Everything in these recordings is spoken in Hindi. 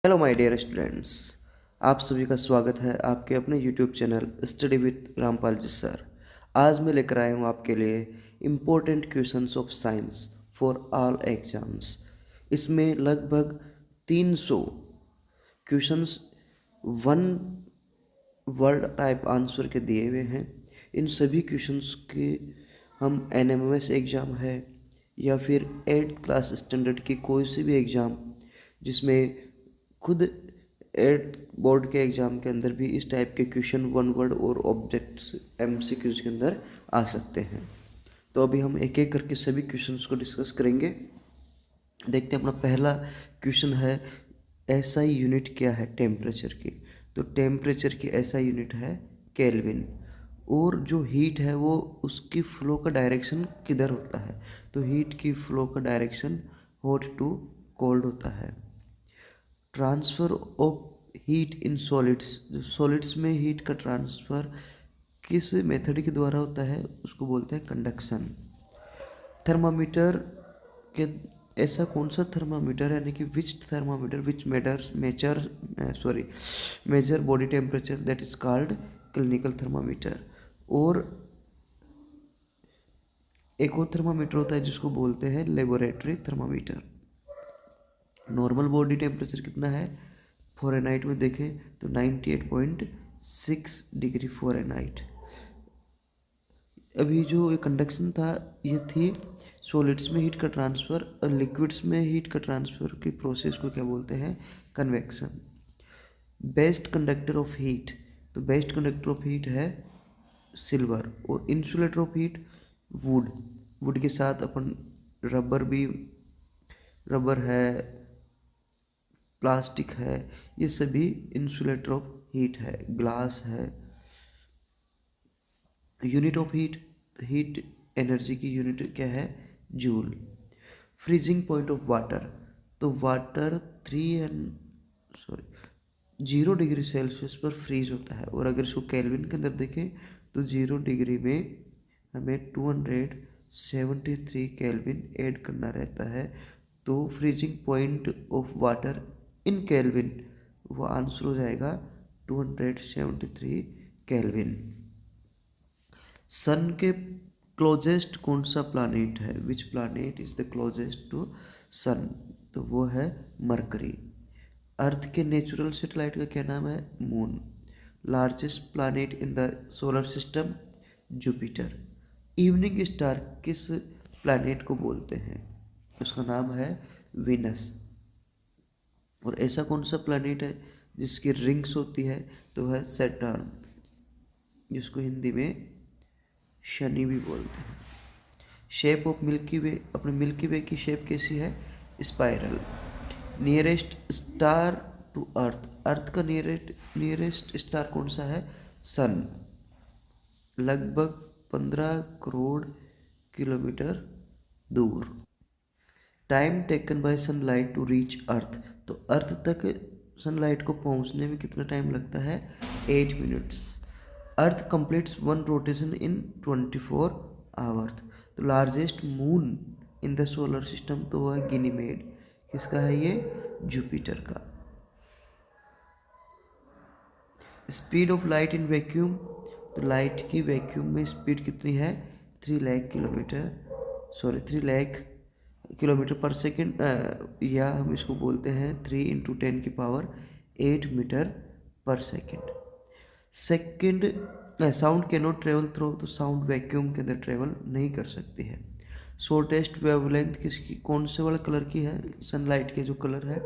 Hello my dear students. आप सभी का स्वागत है आपके अपने YouTube channel study with Rampal ji sir. आज मैं लेकर आया हूँ आपके लिए important questions of science for all exams. इसमें लगभग 300 questions one word type answer के दिए हुए हैं। इन सभी क्वेश्चंस के हम एनएमएस एग्ज़ाम है या फिर 8th क्लास स्टैंडर्ड की कोई सी भी एग्ज़ाम जिसमें खुद 8th बोर्ड के एग्ज़ाम के अंदर भी इस टाइप के क्वेश्चन वन वर्ड और ऑब्जेक्ट्स एमसीक्यूज के अंदर आ सकते हैं। तो अभी हम एक एक करके सभी क्वेश्चंस को डिस्कस करेंगे। देखते हैं, अपना पहला क्वेश्चन है एसआई यूनिट क्या है टेम्परेचर की। तो टेम्परेचर की एसआई यूनिट है केल्विन। और जो हीट है वो उसकी फ्लो का डायरेक्शन किधर होता है। तो हीट की फ्लो का डायरेक्शन हॉट टू कोल्ड होता है। Transfer of heat in solids, जो सॉलिड्स में हीट का ट्रांसफ़र किस मेथड के द्वारा होता है उसको बोलते हैं कंडक्शन। थर्मामीटर के ऐसा कौन सा थर्मामीटर यानी कि which thermometer which measure body temperature that is called clinical thermometer. और एक और थर्मामीटर होता है जिसको बोलते हैं laboratory thermometer. Normal body temperature कितना है फ़ारेनहाइट में देखें तो 98.6 डिग्री फ़ारेनहाइट। अभी जो ये कंडक्शन था ये थी सॉलिड्स में हीट का ट्रांसफ़र और लिक्विड्स में हीट का ट्रांसफ़र की प्रोसेस को क्या बोलते हैं convection. Best conductor of heat, तो बेस्ट कंडक्टर ऑफ हीट है सिल्वर। और इंसुलेटर ऑफ हीट वुड के साथ अपन रबर है, प्लास्टिक है, ये सभी इंसुलेटर ऑफ हीट है। ग्लास है। यूनिट ऑफ हीट एनर्जी की यूनिट क्या है joule. Freezing point of water, तो वाटर 0 डिग्री सेल्सियस पर फ्रीज होता है। और अगर इसको केल्विन के अंदर देखें तो 0 डिग्री में हमें 273 केल्विन ऐड करना रहता है। तो freezing point of water in kelvin वो आंसर हो जाएगा 273 केल्विन। सन के क्लोजेस्ट कौन सा प्लानेट है, which planet is the closest to sun, तो वो है मरकरी। अर्थ के नेचुरल सैटेलाइट का क्या नाम है moon. Largest planet in the solar system Jupiter. Evening star किस प्लानेट को बोलते हैं, उसका नाम है वीनस। और ऐसा कौन सा प्लानेट है जिसकी रिंग्स होती है, तो है सैटर्न, जिसको हिंदी में शनि भी बोलते हैं। शेप ऑफ मिल्की वे, अपने मिल्की वे की शेप कैसी है spiral. Nearest star to earth, earth का नियरेस्ट स्टार कौन सा है सन, लगभग 15 करोड़ किलोमीटर दूर। Time taken by sunlight to reach earth, तो अर्थ तक सनलाइट को पहुंचने में कितना टाइम लगता है 8 minutes. Earth completes one rotation in 24 hours. तो largest moon in the solar system तो है गिनीमेड, किसका है ये जुपिटर का। Speed of light in vacuum, तो लाइट की वैक्यूम में स्पीड कितनी है 3 लाख किलोमीटर पर सेकेंड, या हम इसको बोलते हैं 3 × 10 की power 8 metre per second. Sound can not travel through, तो साउंड वैक्यूम के अंदर ट्रेवल नहीं कर सकती है। शॉर्टेस्ट वेवलेंथ किसकी, कौन से वाले कलर की है, सनलाइट के जो कलर है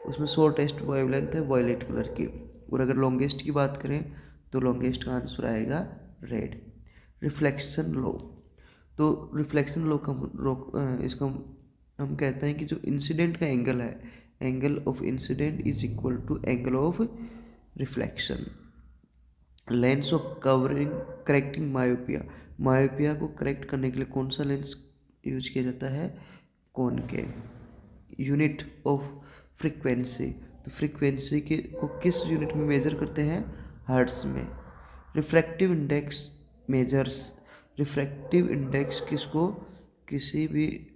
उसमें शॉर्टेस्ट वेवलेंथ है वॉयलेट कलर की। और अगर लॉन्गेस्ट की बात करें तो लॉन्गेस्ट का आंसर आएगा रेड। रिफ्लेक्शन लो, तो रिफ्लेक्शन लो का इसका हम कहते हैं कि जो इंसिडेंट का एंगल है, angle of incident is equal to angle of reflection. Lens of covering correcting myopia, myopia को करेक्ट करने के लिए कौन सा लेंस यूज किया जाता है कॉनकेव। यूनिट ऑफ फ्रीक्वेंसी, तो फ्रीक्वेंसी के को किस यूनिट में मेजर करते हैं हर्ट्ज में। Refractive index measures, refractive index किसको किसी भी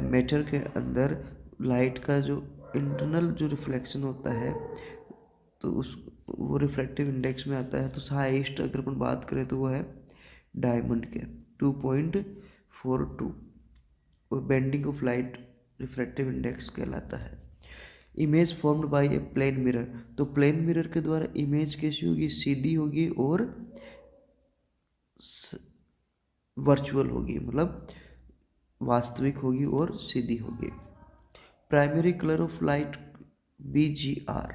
मैटर के अंदर लाइट का जो इंटरनल जो रिफ्लेक्शन होता है तो उस वो रिफ्रैक्टिव इंडेक्स में आता है। तो हाईएस्ट अगर अपन बात करें तो वो है डायमंड के 2.42 और bending of light refractive index कहलाता है। Image formed by a plane mirror, तो प्लेन मिरर के द्वारा इमेज कैसी होगी, सीधी होगी और वर्चुअल होगी, मतलब वास्तविक होगी और सीधी होगी। Primary colour of light BGR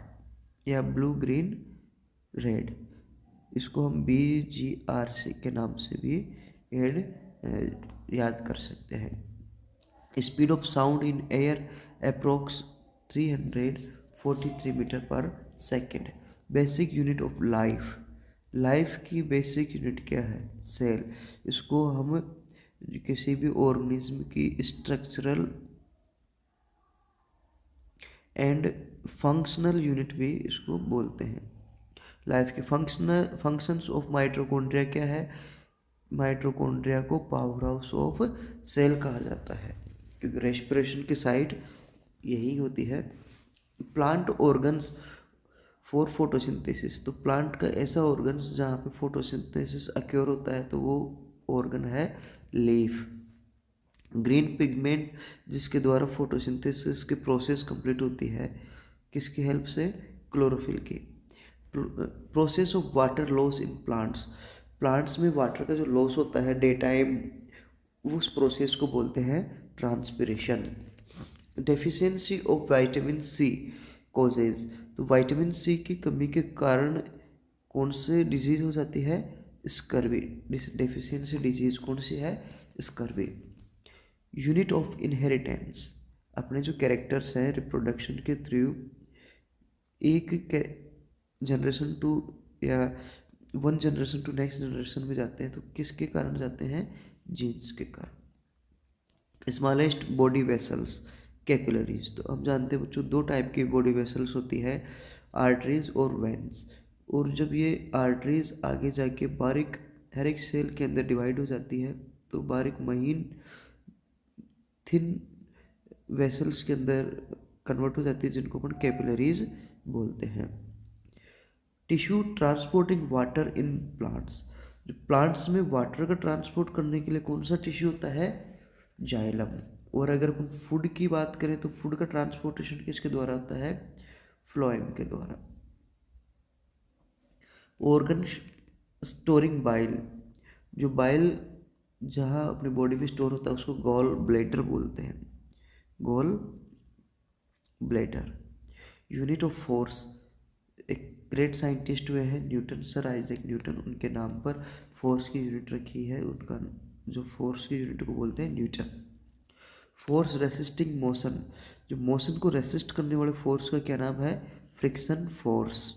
या ब्लू ग्रीन रेड, इसको हम BGR के नाम से भी याद कर सकते हैं। Speed of sound in air approx 343 metre per second. Basic unit of life, life की बेसिक यूनिट क्या है, सेल। इसको हम किसी भी ऑर्गेनिज्म की स्ट्रक्चरल एंड फंक्शनल यूनिट भी इसको बोलते हैं। लाइफ के फंक्शंस ऑफ माइटोकॉन्ड्रिया क्या है, माइटोकॉन्ड्रिया को पावर हाउस ऑफ सेल कहा जाता है क्योंकि रेस्पिरेशन की साइट यही होती है। प्लांट ऑर्गन्स फॉर फोटोसिंथेसिस, तो प्लांट का ऐसा ऑर्गन्स जहाँ पे फोटोसिंथेसिस अक्योर होता है तो वो ऑर्गन है लीफ। ग्रीन पिगमेंट जिसके द्वारा फोटोसिंथेसिस की प्रोसेस कंप्लीट होती है, किसकी हेल्प से, क्लोरोफिल की। Process of water loss in plants, plants में वाटर का जो लॉस होता है डे टाइम, उस प्रोसेस को बोलते हैं transpiration. Deficiency of vitamin C causes, तो विटामिन सी की कमी के कारण कौन से डिजीज हो जाती है, स्कर्वी। डेफिशिएंसी डिजीज कौन सी है, स्कर्वी। यूनिट ऑफ इनहेरिटेंस, अपने जो कैरेक्टर्स हैं रिप्रोडक्शन के थ्रू एक जनरेशन टू या one generation to next generation में जाते हैं, तो किसके कारण जाते हैं, जीन्स के कारण। स्मॉलेस्ट बॉडी वेसल्स कैपिलरीज, तो हम जानते हैं बच्चों दो टाइप की बॉडी वेसल्स होती है, आर्टरीज और वेन्स। और जब ये आर्टरीज आगे जाके बारीक हर एक सेल के अंदर डिवाइड हो जाती है तो बारीक महीन थिन वेसल्स के अंदर कन्वर्ट हो जाती है जिनको अपन कैपिलरीज बोलते हैं। Tissue transporting water in plants, जो प्लांट्स में वाटर का ट्रांसपोर्ट करने के लिए कौन सा टिश्यू होता है, जाइलम। और अगर अपन फूड की बात करें तो फूड का ट्रांसपोर्टेशन किसके द्वारा होता है, फ्लोएम के द्वारा। ऑर्गन स्टोरिंग बाइल, जो बाइल जहाँ अपनी बॉडी में स्टोर होता है उसको गॉल ब्लैडर बोलते हैं, gall bladder. Unit of force, एक ग्रेट साइंटिस्ट हुए हैं न्यूटन, सर आइजैक न्यूटन, उनके नाम पर फोर्स की यूनिट रखी है, उनका जो फोर्स की यूनिट को बोलते हैं न्यूटन। फोर्स रेसिस्टिंग मोशन, जो मोशन को रेसिस्ट करने वाले फोर्स का क्या नाम है, फ्रिक्शन फोर्स।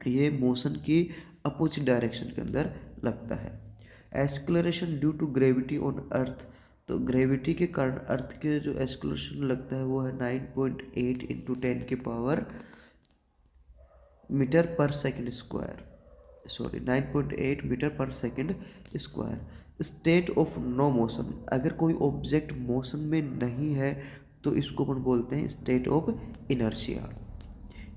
ये मोशन की अपोजिट डायरेक्शन के अंदर लगता है। Acceleration due to gravity on earth, तो ग्रेविटी के कारण अर्थ के जो एक्सलरेशन लगता है वो है 9.8 इंटू 10 की power metre per second square, 9.8 metre per second square. State of no motion, अगर कोई ऑब्जेक्ट मोशन में नहीं है तो इसको अपन बोलते हैं state of inertia.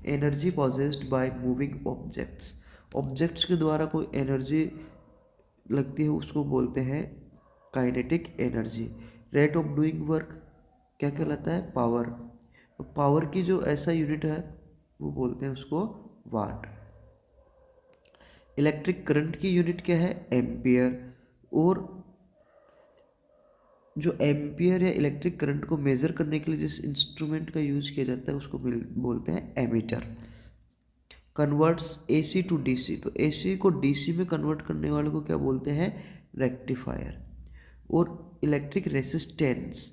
Energy possessed by moving objects, objects के द्वारा कोई एनर्जी लगती है उसको बोलते हैं kinetic energy. Rate of doing work क्या कहलाता है, पावर। पावर की जो ऐसा यूनिट है वो बोलते हैं उसको वाट। इलेक्ट्रिक करंट की यूनिट क्या है, एम्पियर। और जो एम्पियर या इलेक्ट्रिक करंट को मेजर करने के लिए जिस इंस्ट्रूमेंट का यूज किया जाता है उसको बोलते हैं ammeter. Converts AC to DC, तो AC को DC में कन्वर्ट करने वाले को क्या बोलते हैं, रेक्टिफायर। और इलेक्ट्रिक रेसिस्टेंस,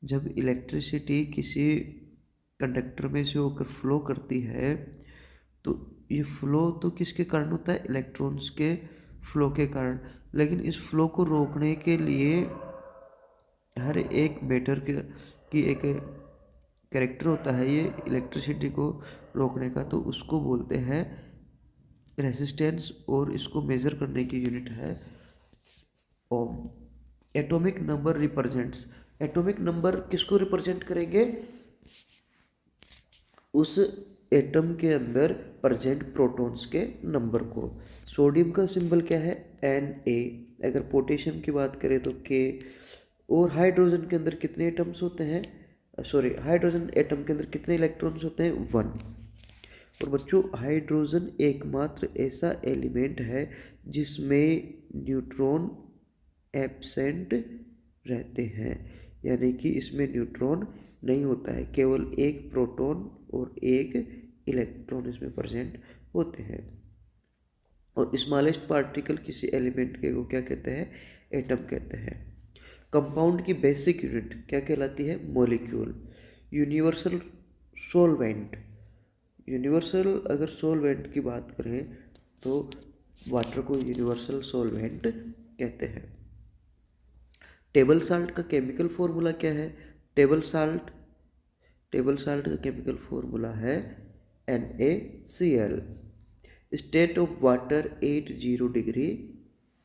जब इलेक्ट्रिसिटी किसी कंडक्टर में से होकर फ्लो करती है तो ये फ्लो तो किसके कारण होता है, इलेक्ट्रॉन्स के फ्लो के कारण। लेकिन इस फ्लो को रोकने के लिए हर एक मैटर की एक कैरेक्टर होता है ये इलेक्ट्रिसिटी को रोकने का, तो उसको बोलते हैं रेसिस्टेंस और इसको मेज़र करने की यूनिट है ohm. Atomic number represents, atomic number किसको रिप्रेजेंट करेंगे, उस एटम के अंदर प्रेजेंट प्रोटॉन्स के नंबर को। सोडियम का सिंबल क्या है, Na। अगर पोटेशियम की बात करें तो K। और हाइड्रोजन के अंदर कितने एटम्स होते हैं, सॉरी, हाइड्रोजन एटम के अंदर कितने इलेक्ट्रॉन्स होते हैं, 1। और बच्चों, हाइड्रोजन एकमात्र ऐसा एलिमेंट है जिसमें न्यूट्रॉन एब्सेंट रहते हैं, यानी कि इसमें न्यूट्रॉन नहीं होता है, केवल एक प्रोटॉन और एक इलेक्ट्रॉन इसमें प्रेजेंट होते हैं। और स्मॉलेस्ट पार्टिकल किसी एलिमेंट के को क्या कहते हैं, एटम कहते हैं। कंपाउंड की बेसिक यूनिट क्या कहलाती है, मॉलिक्यूल। यूनिवर्सल सोलवेंट, यूनिवर्सल अगर सोलवेंट की बात करें तो वाटर को यूनिवर्सल सोलवेंट कहते हैं। टेबल साल्ट का केमिकल फॉर्मूला क्या है, टेबल साल्ट का केमिकल फॉर्मूला है NaCl। State of water 80 degree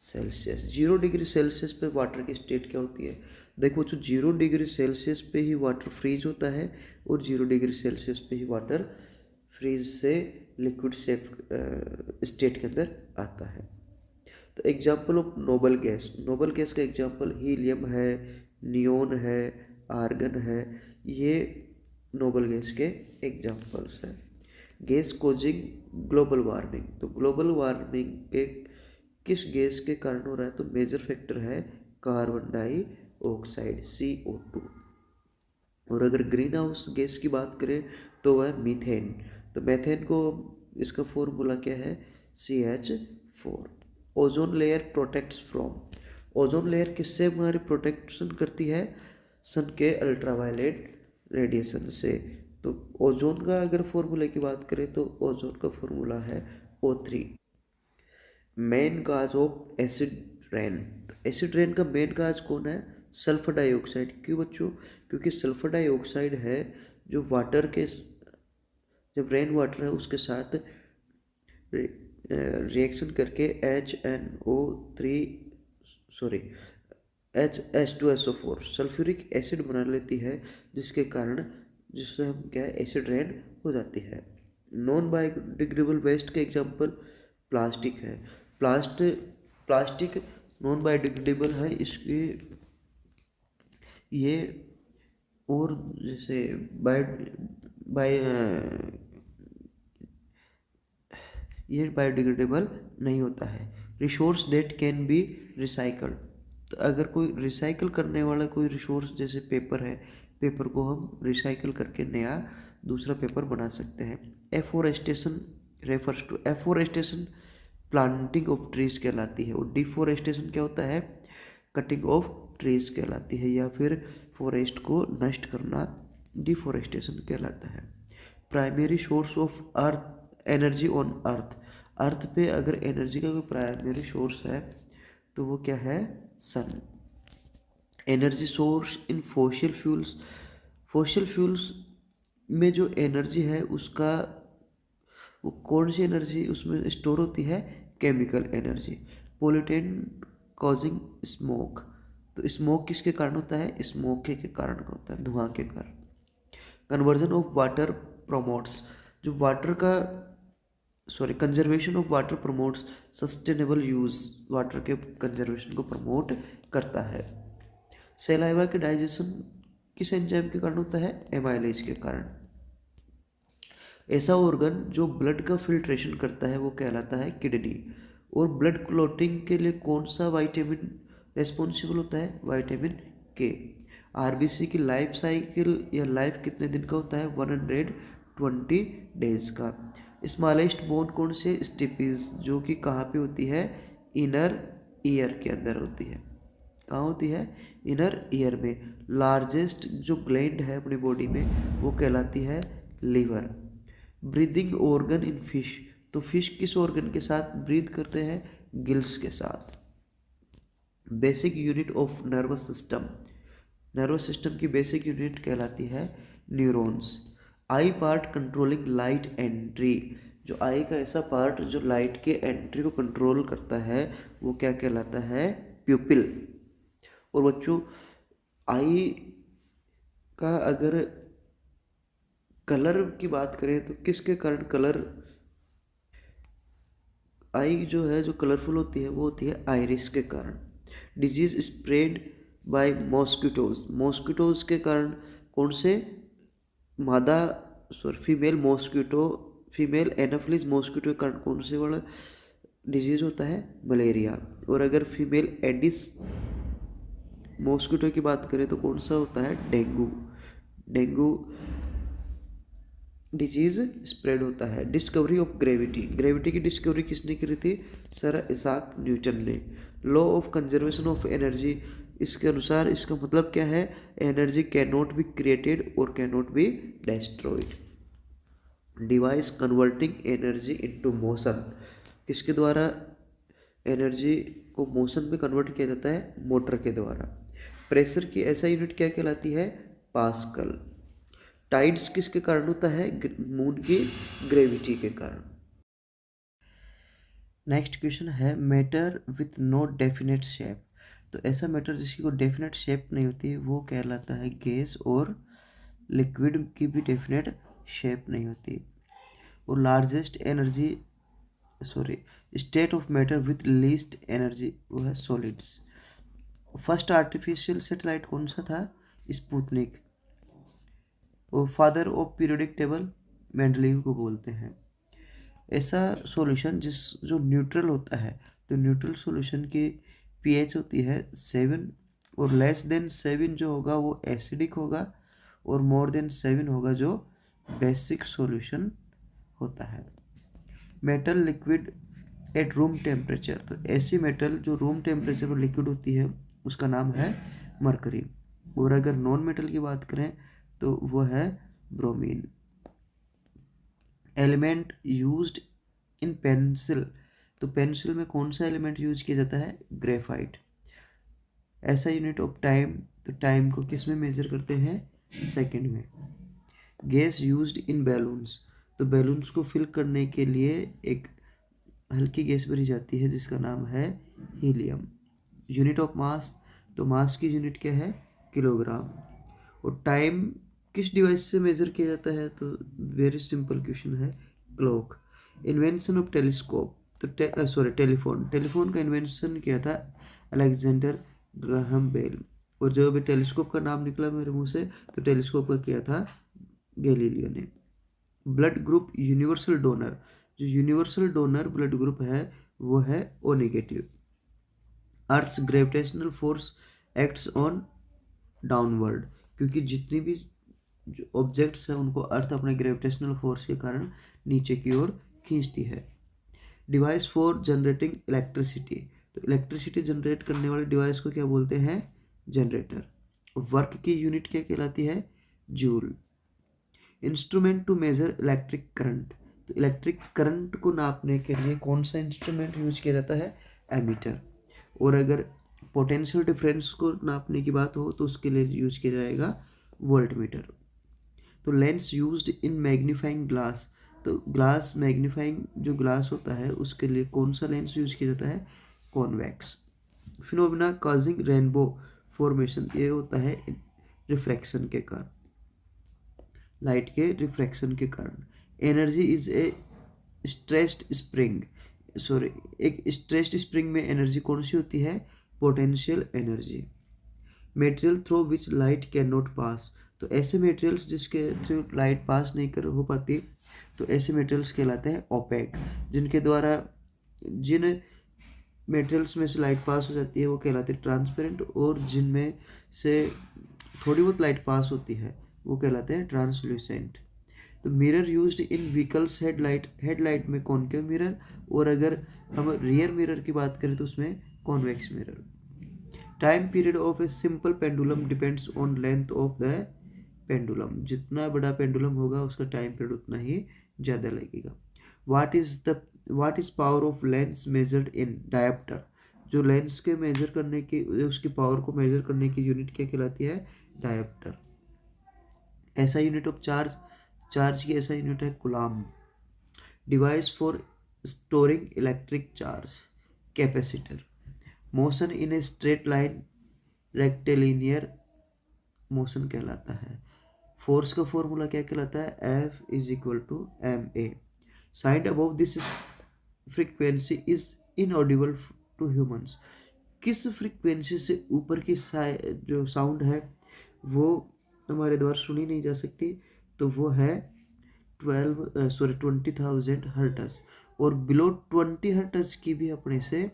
Celsius, 0 degree Celsius पे वाटर की स्टेट क्या होती है। देखो बच्चों, 0 डिग्री सेल्सियस पे ही वाटर फ्रीज होता है और 0 डिग्री सेल्सियस पे ही वाटर फ्रीज से लिक्विड शेप स्टेट के अंदर आता है। तो example of noble gas, noble gas का एग्जाम्पल हीलियम है, नियोन है, आर्गन है, ये नोबल गैस के एग्जाम्पल्स हैं। गैस कोजिंग ग्लोबल वार्मिंग, तो ग्लोबल वार्मिंग के किस गैस के कारण हो रहा है, तो मेजर फैक्टर है कार्बन डाइऑक्साइड CO2। और अगर ग्रीन हाउस गैस की बात करें तो वह मीथेन। तो मीथेन को इसका फॉर्मूला क्या है, CH4। Ozone layer protects from, ozone layer किससे हमारी प्रोटेक्शन करती है, सन के अल्ट्रावायलेट रेडिएशन से। तो ओजोन का अगर फॉर्मूले की बात करें तो ओजोन का फॉर्मूला है O3। Main cause of acid rain, acid rain का मेन काज कौन है, सल्फर डाइऑक्साइड। क्यों बच्चों, क्योंकि सल्फर डाइऑक्साइड है जो वाटर के, जब रेन वाटर है उसके साथ रिएक्शन करके H2SO4 सल्फ्यूरिक एसिड बना लेती है, जिसके कारण, जिससे हम क्या है, एसिड रेन हो जाती है। नॉन बायोडिग्रेडेबल वेस्ट के एग्जांपल प्लास्टिक है। प्लास्टिक नॉन बायोडिग्रेडेबल है, इसके ये और जैसे ये बायोडिग्रेडेबल नहीं होता है। Resource that can be recycled, तो अगर कोई रिसाइकल करने वाला कोई रिसोर्स जैसे पेपर है, पेपर को हम रिसाइकल करके नया दूसरा पेपर बना सकते हैं। Afforestation refers to, afforestation planting of trees कहलाती है, और डिफोरेस्टेशन क्या होता है, कटिंग ऑफ ट्रीज कहलाती है, या फिर फॉरेस्ट को नष्ट करना डिफोरेस्टेशन कहलाता है। Primary source of earth energy on earth, earth पे अगर एनर्जी का कोई प्राइमरी सोर्स है तो वो क्या है, sun. Energy source in fossil fuels, fossil fuels में जो एनर्जी है उसका, वो कौन सी एनर्जी उसमें स्टोर होती है, chemical energy. Pollutant causing smoke, तो स्मोक किसके कारण होता है, स्मोक के कारण होता है, धुआं के कारण। कन्वर्जन ऑफ वाटर प्रोमोट्स, जो वाटर का, conservation of water promotes sustainable use, water के कंजर्वेशन को प्रमोट करता है। सलाइवा के डाइजेशन किस एंजाइम के कारण होता है, एमाइलेज के कारण। ऐसा ऑर्गन जो ब्लड का फिल्ट्रेशन करता है वो कहलाता है किडनी। और ब्लड क्लॉटिंग के लिए कौन सा विटामिन रेस्पॉन्सिबल होता है, विटामिन K। आरबीसी की लाइफ साइकिल या लाइफ कितने दिन का होता है, 120 डेज का। स्मॉलेस्ट बोन कौन से, स्टिपीज, जो कि कहाँ पे होती है, इनर ईयर के अंदर होती है। कहाँ होती है, इनर ईयर में। लार्जेस्ट जो ग्लैंड है अपनी बॉडी में वो कहलाती है liver. Breathing organ in fish, तो फिश किस ऑर्गन के साथ ब्रीथ करते हैं, गिल्स के साथ। Basic unit of nervous system, nervous system की बेसिक यूनिट कहलाती है neurons. Eye part controlling light entry, जो आई का ऐसा पार्ट जो लाइट के एंट्री को कंट्रोल करता है वो क्या कहलाता है, प्यूपिल। और बच्चों, आई का अगर कलर की बात करें तो किसके कारण कलर, आई जो है जो कलरफुल होती है वो होती है आयरिस के कारण। Disease spread by mosquitoes, mosquitoes के कारण, कौन से, मादा, sorry female mosquito, female Anopheles mosquito के कारण कौन से वाला डिजीज होता है, मलेरिया। और अगर फीमेल एडिस मॉस्किटो की बात करें तो कौन सा होता है, डेंगू। डेंगू डिजीज स्प्रेड होता है। डिस्कवरी ऑफ ग्रेविटी, ग्रेविटी की डिस्कवरी किसने करी थी, सर इसाक न्यूटन ने। Law of conservation of energy, इसके अनुसार इसका मतलब क्या है, energy can not be created और can not be destroyed. Device converting energy into motion, किसके द्वारा एनर्जी को मोशन में कन्वर्ट किया जाता है, मोटर के द्वारा। प्रेशर की ऐसा यूनिट क्या कहलाती है, पास्कल। टाइड्स किसके कारण होता है, मून की ग्रेविटी के कारण। नेक्स्ट क्वेश्चन है, matter with no definite shape, तो ऐसा मैटर जिसकी कोई डेफिनेट शेप नहीं होती वो कहलाता है गैस, और लिक्विड की भी डेफिनेट शेप नहीं होती। और largest energy, sorry, state of matter with least energy वो है सॉलिड्स। फर्स्ट आर्टिफिशियल सैटेलाइट कौन सा था, स्पुतनिक। और father of periodic table Mendeleev को बोलते हैं। ऐसा सॉल्यूशन जो न्यूट्रल होता है, तो न्यूट्रल सॉल्यूशन की पीएच होती है 7, और लेस देन 7 जो होगा वो एसिडिक होगा, और मोर देन 7 होगा जो बेसिक सॉल्यूशन होता है। Metal liquid at room temperature, तो ऐसी मेटल जो रूम टेम्परेचर पर लिक्विड होती है उसका नाम है मरकरी। और अगर नॉन मेटल की बात करें तो वो है bromine. Element used in pencil, तो पेंसिल में कौन सा एलिमेंट यूज किया जाता है, ग्रेफाइट। ऐसा यूनिट ऑफ टाइम, तो टाइम को किस में मेजर करते हैं, सेकंड में। गैस यूज्ड इन बैलून्स, तो बैलून्स को फिल करने के लिए एक हल्की गैस भरी जाती है जिसका नाम है हीलियम। यूनिट ऑफ मास, तो मास की यूनिट क्या है, किलोग्राम। और टाइम किस डिवाइस से मेजर किया जाता है, तो वेरी सिंपल क्वेश्चन है, क्लॉक। इन्वेंशन ऑफ टेलीस्कोप, तो सॉरी टेलीफोन, टेलीफोन का इन्वेंशन किया था अलेक्जेंडर ग्राहम बेल। और जो अभी टेलीस्कोप का नाम निकला मेरे मुंह से, तो टेलीस्कोप का किया था गैलीलियो ने। ब्लड ग्रुप यूनिवर्सल डोनर, जो यूनिवर्सल डोनर ब्लड ग्रुप है वो है O negative. Earth's gravitational force acts on downward, क्योंकि जितनी भी जो ऑब्जेक्ट्स हैं उनको अर्थ अपने ग्रेविटेशनल फोर्स के कारण नीचे की ओर खींचती है। डिवाइस फॉर जनरेटिंग इलेक्ट्रिसिटी, तो इलेक्ट्रिसिटी जनरेट करने वाले डिवाइस को क्या बोलते हैं, जनरेटर। वर्क की यूनिट क्या कहलाती है, joule. Instrument to measure electric current, तो इलेक्ट्रिक करंट को नापने के लिए कौन सा इंस्ट्रूमेंट यूज किया जाता है, एमीटर। और अगर पोटेंशियल डिफरेंस को नापने की बात हो तो उसके लिए यूज किया जाएगा वोल्टमीटर। तो lens used in magnifying glass, तो ग्लास मैग्नीफाइंग जो ग्लास होता है उसके लिए कौन सा लेंस यूज किया जाता है, convex. Phenomena causing rainbow formation, ये होता है रिफ्रैक्शन के कारण, लाइट के रिफ्रैक्शन के कारण। Energy is a stressed spring, sorry, एक स्ट्रेस्ड स्प्रिंग में एनर्जी कौन सी होती है, potential energy. Material through which light can not pass, तो ऐसे मटेरियल्स जिसके थ्रू लाइट पास नहीं कर हो पाती, तो ऐसे मटेरियल्स कहलाते हैं ओपेक। जिनके द्वारा जिन मटेरियल्स में से लाइट पास हो जाती है वो कहलाते हैं ट्रांसपेरेंट, और जिनमें से थोड़ी बहुत लाइट पास होती है वो कहलाते हैं ट्रांसल्यूसेंट। तो mirror used in vehicles headlight, headlight में कॉनकेव मिरर, और अगर हम रियर मिरर की बात करें तो उसमें convex mirror. Time period of a simple pendulum depends on length of the pendulum, जितना बड़ा पेंडुलम होगा उसका टाइम पीरियड उतना ही ज़्यादा लगेगा। What is power of lens measured in dioptre, जो लेंस के मेजर करने की, उसकी पावर को मेजर करने की यूनिट क्या कहलाती है, डायप्टर। ऐसा यूनिट ऑफ चार्ज, चार्ज की ऐसा यूनिट है coulomb. Device for storing electric charge, capacitor. Motion in a straight line rectilinear motion कहलाता है। फोर्स का फॉर्मूला क्या कहलाता है? F is equal to ma. Sound above this frequency is inaudible to humans. किस फ्रीक्वेंसी से ऊपर की जो साउंड है वो हमारे द्वारा सुनी नहीं जा सकती? तो वो है 20,000 हर्ट्ज. और बिलो 20 हर्ट्ज की भी अपने से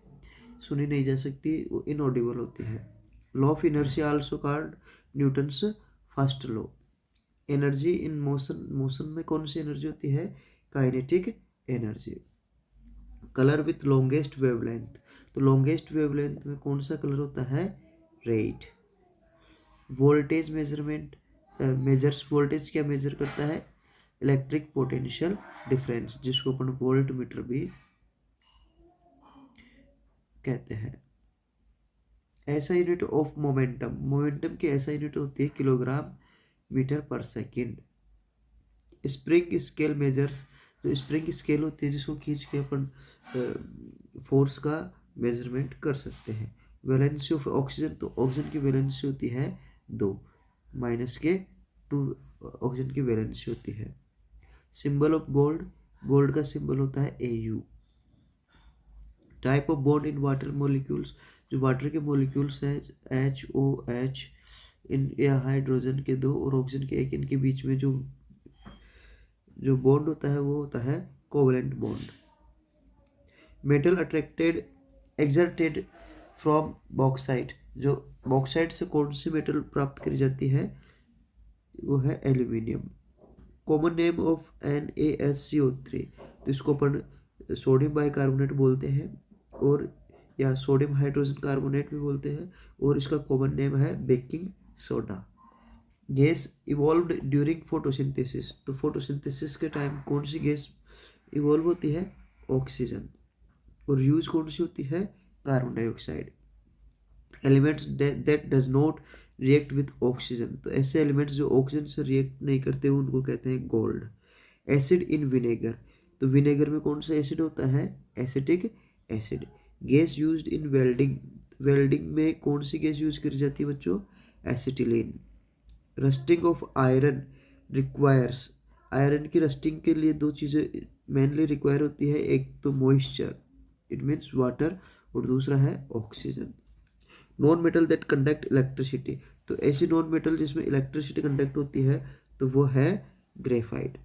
सुनी नहीं जा सकती, वो इनऑडिबल होती है. Law of inertia also called Newton's first law. Energy in motion, motion में कौन सी एनर्जी होती है? Kinetic energy. Colour with longest wavelength. तो लॉन्गेस्ट वेवलेंथ में कौन सा कलर होता है? Red. Voltage measurement, measures voltage क्या मेजर करता है? इलेक्ट्रिक पोटेंशियल डिफरेंस, जिसको अपन वोल्ट मीटर भी कहते हैं. ऐसा यूनिट ऑफ मोमेंटम, मोमेंटम की ऐसा यूनिट होती है kilogram metre per second. Spring scale measures, जो स्प्रिंग स्केल होती है जिसको खींच के अपन फोर्स का मेजरमेंट कर सकते हैं. वैलेंसी ऑफ ऑक्सीजन, तो ऑक्सीजन की वैलेंसी होती है 2, माइनस के 2 ऑक्सीजन की वैलेंसी होती है. सिंबल ऑफ गोल्ड, गोल्ड का सिंबल होता है AU. Type of bond in water molecules, जो वाटर के मॉलिक्यूल्स हैं HOH, इन या हाइड्रोजन के 2 और ऑक्सीजन के 1, इनके बीच में जो बॉन्ड होता है वो होता है covalent bond. Metal attracted exerted from bauxite, जो बॉक्साइट से कौन सी मेटल प्राप्त करी जाती है? वो है aluminium. Common name of NaSCO3, तो इसको अपन सोडियम बाइकार्बोनेट बोलते हैं और या सोडियम हाइड्रोजन कार्बोनेट भी बोलते हैं, और इसका कॉमन नेम है baking soda. Gas evolved during photosynthesis, तो फोटोसिंथेसिस के टाइम कौन सी गैस इवॉल्व होती है? ऑक्सीजन. और यूज कौन सी होती है? Carbon dioxide. Elements that does not react with oxygen, तो ऐसे एलिमेंट्स जो ऑक्सीजन से रिएक्ट नहीं करते उनको कहते हैं गोल्ड. एसिड इन विनेगर, तो विनेगर में कौन सा एसिड होता है? Acetic acid. गैस यूज्ड इन वेल्डिंग, वेल्डिंग में कौन सी गैस यूज करी जाती है बच्चों? Acetylene. Rusting of iron requires, iron की रस्टिंग के लिए 2 चीज़ें मेनली रिक्वायर होती है, एक तो मॉइस्चर, इट मीन्स वाटर, और दूसरा है oxygen. Non metal that conduct electricity, तो ऐसी नॉन मेटल जिसमें इलेक्ट्रिसिटी कंडक्ट होती है तो वो है ग्रेफाइट.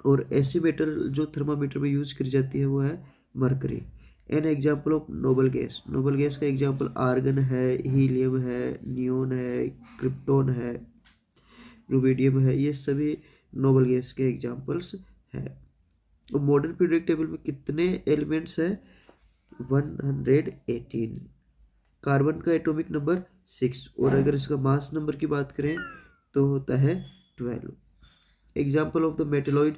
और ऐसी मेटल जो थर्मामीटर में यूज करी जाती है वो है mercury. An example of noble gas, noble gas का एग्जाम्पल आर्गन है, हीलियम है, नियोन है, क्रिप्टोन है, रुबिडियम है, ये सभी नोबल गैस के एग्जाम्पल्स है. और मॉडर्न पीरियोडिक टेबल में कितने एलिमेंट्स हैं? 118. कार्बन का एटॉमिक नंबर 6, और अगर इसका मास नंबर की बात करें तो होता है 12. Example of the metalloid,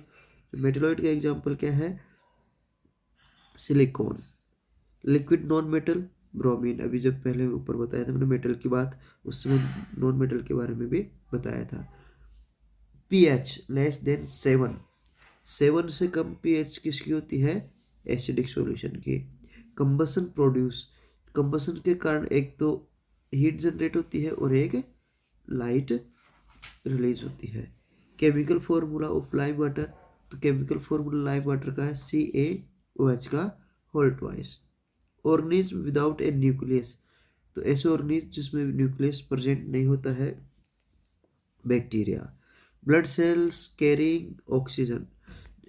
metalloid का एग्जाम्पल क्या है? Silicon. Liquid non metal bromine, अभी जब पहले ऊपर बताया था मैंने मेटल की बात, उस समय नॉन मेटल के बारे में भी बताया था. pH लेस देन 7, 7 से कम pH किसकी होती है? एसिडिक सॉल्यूशन की. कंबसन प्रोड्यूस, कंबसन के कारण एक तो हीट जनरेट होती है और एक लाइट रिलीज होती है. Chemical formula of lime water, तो केमिकल फॉर्मूला लाइम वाटर का है CaOH का whole twice. Organism without a nucleus, तो ऐसे ऑर्गेनिज्म जिसमें न्यूक्लियस प्रेजेंट नहीं होता है, bacteria. Blood cells carrying oxygen,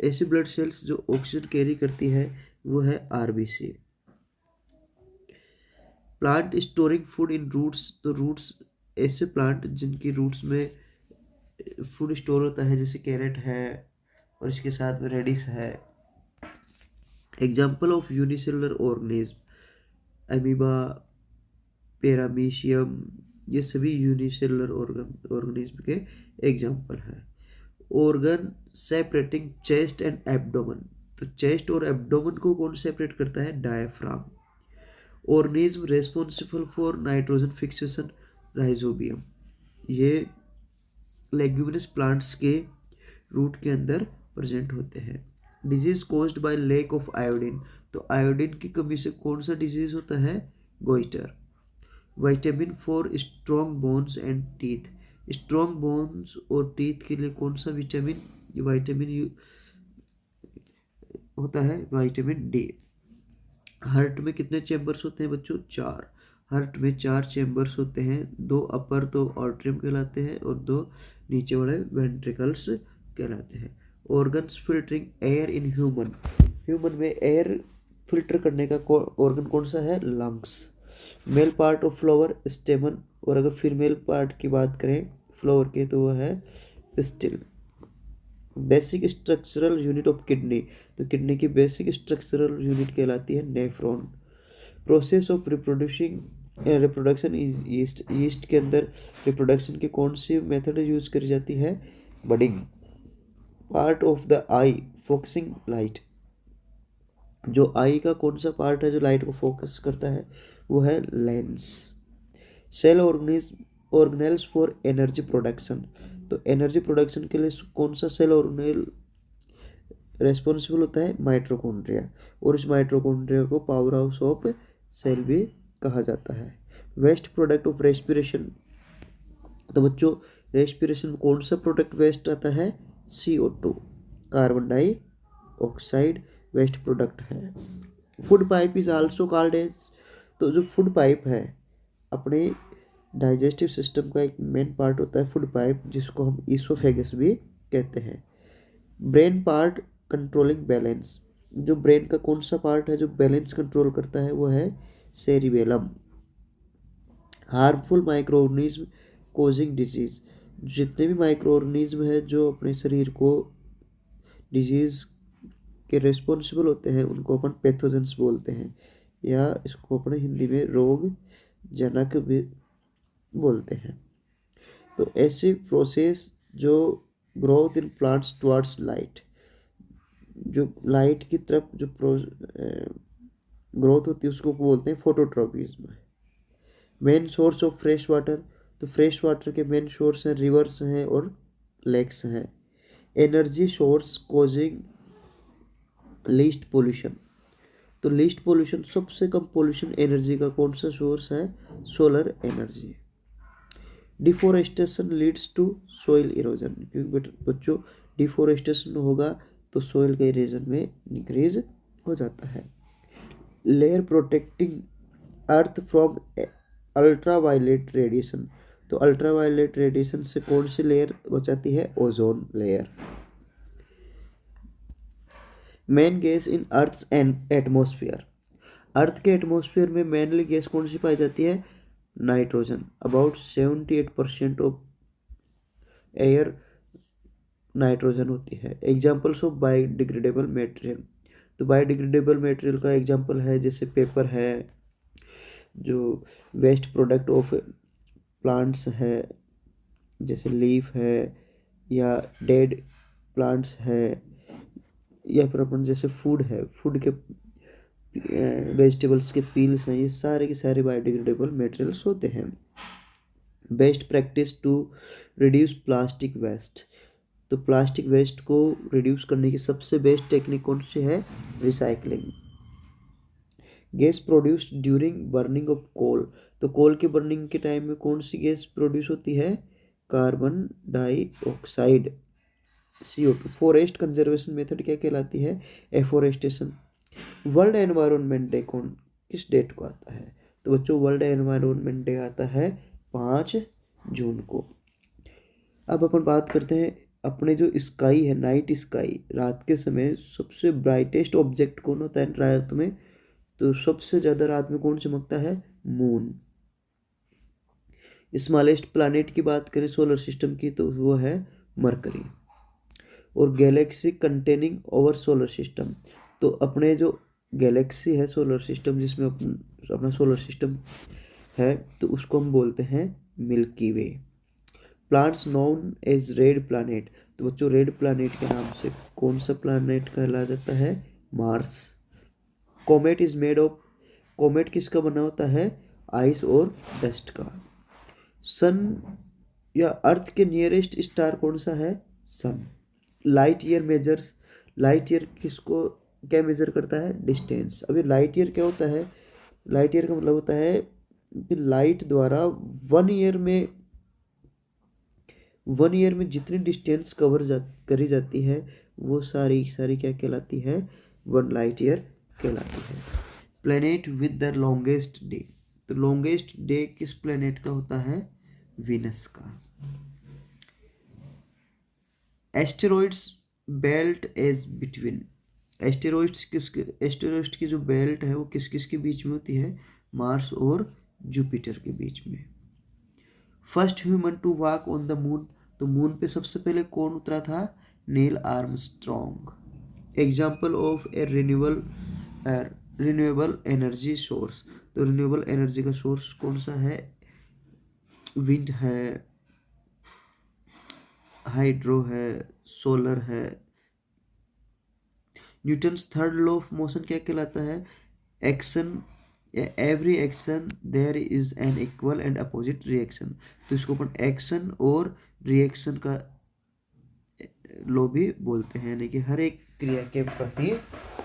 ऐसी ब्लड सेल्स जो ऑक्सीजन कैरी करती है वो है RBC. Plant storing food in roots, तो रूट्स ऐसे प्लांट जिनकी रूट्स में फूड स्टोर होता है, जैसे कैरेट है और इसके साथ में रेडिस है. Example of unicellular organism, amoeba, paramecium, ये सभी यूनिसेलुलर ऑर्गेनिज्म के एग्जाम्पल है. Organ separating chest and abdomen, तो चेस्ट और एब्डोमेन को कौन सेपरेट करता है? Diaphragm. Organism responsible for nitrogen fixation, rhizobium, ये लेग्यूमिनस प्लांट्स के रूट के अंदर प्रेजेंट होते हैं. Disease caused by lack of iodine, तो आयोडीन की कमी से कौन सा डिजीज होता है? Goitre. Vitamin for strong bones and teeth, strong bones और टीथ के लिए कौन सा विटामिन होता है? Vitamin D. हार्ट में कितने चैम्बर्स होते हैं बच्चों? 4। हार्ट में 4 चैम्बर्स होते हैं, 2 अपर तो ऑर्ट्रियम कहलाते हैं और 2 नीचे वाले वेंट्रिकल्स कहलाते हैं। Organs filtering air in human में एयर फिल्टर करने का ऑर्गन कौन सा है? Lungs. Male part of flower स्टेमन, और अगर फीमेल पार्ट की बात करें फ्लावर के तो वह है pistil. Basic structural unit of kidney, तो किडनी की बेसिक स्ट्रक्चरल यूनिट कहलाती है nephron. Process of reproduction east, east के अंदर रिप्रोडक्शन की कौन सी मेथड यूज करी जाती है? Budding. Part of the I focusing light, जो आई का कौन सा पार्ट है जो लाइट को फोकस करता है? वो है lens. Cell organelles for energy production, तो एनर्जी प्रोडक्शन के लिए कौन सा सेल ऑर्गेनेल रेस्पॉन्सिबल होता है? माइटोकॉन्ड्रिया। और इस माइटोकॉन्ड्रिया को पावर हाउस ऑफ सेल भी कहा जाता है। वेस्ट प्रोडक्ट ऑफ रेस्पिरेशन, तो बच्चों रेस्पिरेशन में कौन सा प्रोडक्ट वेस्ट आता है? CO2, carbon dioxide waste product है। Food pipe is also called as, तो जो फूड पाइप है अपने डाइजेस्टिव सिस्टम का एक मेन पार्ट होता है फूड पाइप, जिसको हम ईसोफेगस भी कहते हैं। ब्रेन पार्ट कंट्रोलिंग बैलेंस, जो ब्रेन का कौन सा पार्ट है जो बैलेंस कंट्रोल करता है? वो है cerebellum. Harmful micro organism causing disease, जितने भी माइक्रो ऑर्गेनिज्म है जो अपने शरीर को डिजीज के रिस्पॉन्सिबल होते हैं उनको अपन पैथोजेंस बोलते हैं, या इसको अपने हिंदी में रोग जनक भी बोलते हैं। तो ऐसी प्रोसेस जो growth in plants towards light, जो लाइट की तरफ जो ग्रोथ होती है उसको बोलते हैं phototropism. Main source of fresh water, तो फ्रेश वाटर के मेन सोर्स हैं रिवर्स हैं और लेक्स हैं। Energy source causing least pollution, तो लीस्ट पोल्यूशन सबसे कम पोल्यूशन एनर्जी का कौन सा सोर्स है? Solar energy. Deforestation leads to soil erosion, क्योंकि बच्चों डिफोरेस्टेशन होगा तो सोइल का इरोजन में इंक्रीज हो जाता है। Layer protecting earth from ultraviolet radiation, तो अल्ट्रावायलेट रेडिएशन से कौन सी लेयर बचाती है? Ozone layer. Main gas in earth and atmosphere, earth के एटमोसफियर में मेनली गैस कौन सी पाई जाती है? Nitrogen. About 78% of air nitrogen होती है। एग्जाम्पल्स ऑफ बायोडिग्रेडेबल मटेरियल, तो बायोडिग्रेडेबल मटेरियल का एग्जाम्पल है जैसे पेपर है, जो वेस्ट प्रोडक्ट ऑफ प्लांट्स है जैसे लीफ है, या डेड प्लांट्स है, या फिर अपन जैसे फूड है, फूड के वेजिटेबल्स के पील्स हैं, ये सारे के सारे बायोडिग्रेडेबल मटेरियल्स होते हैं। Best practice to reduce plastic waste, तो प्लास्टिक वेस्ट को रिड्यूस करने की सबसे बेस्ट टेक्निक कौन सी है? Recycling. Gas produced during burning of coal, तो कोल के बर्निंग के टाइम में कौन सी गैस प्रोड्यूस होती है? Carbon dioxide CO2। Forest conservation method क्या कहलाती है? एफोरेस्टेशन। वर्ल्ड एनवायरनमेंट डे कौन किस डेट को आता है? तो बच्चों वर्ल्ड एनवायरनमेंट डे आता है 5 जून को। अब अपन बात करते हैं अपने जो स्काई है, नाइट स्काई, रात के समय सबसे ब्राइटेस्ट ऑब्जेक्ट कौन होता है रात में? तो सबसे ज़्यादा रात में कौन चमकता है? मून। स्मॉलेस्ट प्लैनेट की बात करें सोलर सिस्टम की तो वो है मरकरी। और Galaxy containing over solar system, तो अपने जो गैलेक्सी है सोलर सिस्टम जिसमें अपना सोलर सिस्टम है तो उसको हम बोलते हैं milky way. Plants known as red planet, तो बच्चों रेड प्लैनेट के नाम से कौन सा प्लैनेट कहला जाता है? Mars. Comet is made of, comet किसका बना होता है? आइस और डस्ट का। सन या अर्थ के नियरेस्ट स्टार कौन सा है? Sun. Light year measures, light year किसको क्या मेजर करता है? डिस्टेंस। अभी लाइट ईयर क्या होता है? लाइट ईयर का मतलब होता है कि लाइट द्वारा 1 ईयर में 1 ईयर में जितनी डिस्टेंस करी जाती है वो सारी सारी क्या कहलाती है, 1 लाइट ईयर कहलाती है। Planet with the longest day, तो लॉन्गेस्ट डे किस प्लेनेट का होता है, वीनस का। Asteroids belt as between, asteroids की जो बेल्ट है वो किस किस के बीच में होती है, मार्स और जुपिटर के बीच में। First human to walk on the moon, तो मून पे सबसे पहले कौन उतरा था, Neil Armstrong. Example of a renewable energy source, तो रिन्यूएबल एनर्जी का सोर्स कौन सा है, विंड है, हाइड्रो है, सोलर है। Newton's third law of motion क्या कहलाता है, action, every action there is an equal and opposite reaction, तो इसको अपन एक्शन और रिएक्शन का लॉ भी बोलते हैं, यानी कि हर एक क्रिया के प्रति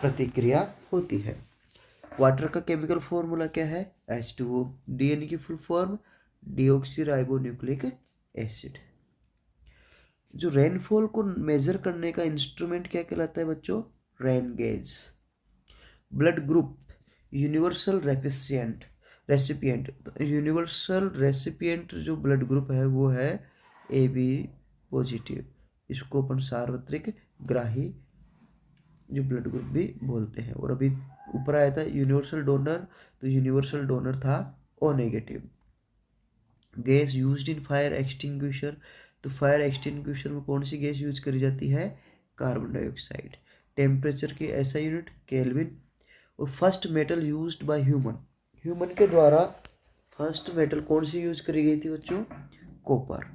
प्रतिक्रिया होती है। वाटर का केमिकल फॉर्मूला क्या है, H2O। डीएनए की full form deoxy ribo nucleic acid. जो रेनफॉल को मेजर करने का इंस्ट्रूमेंट क्या कहलाता है बच्चों, rain gauge. Blood group universal recipient, universal recipient जो ब्लड ग्रुप है वो है AB पॉजिटिव, इसको अपन सार्वत्रिक ग्राही जो ब्लड ग्रुप भी बोलते हैं। और अभी ऊपर आया था यूनिवर्सल डोनर, तो यूनिवर्सल डोनर था O negative. Gas used in fire extinguisher, तो फायर एक्सटिंग्विशर में कौन सी गैस यूज करी जाती है, कार्बन डाइऑक्साइड। टेम्परेचर की ऐसा यूनिट केल्विन। और first metal used by human के द्वारा फर्स्ट मेटल कौन सी यूज करी गई थी बच्चों, कॉपर।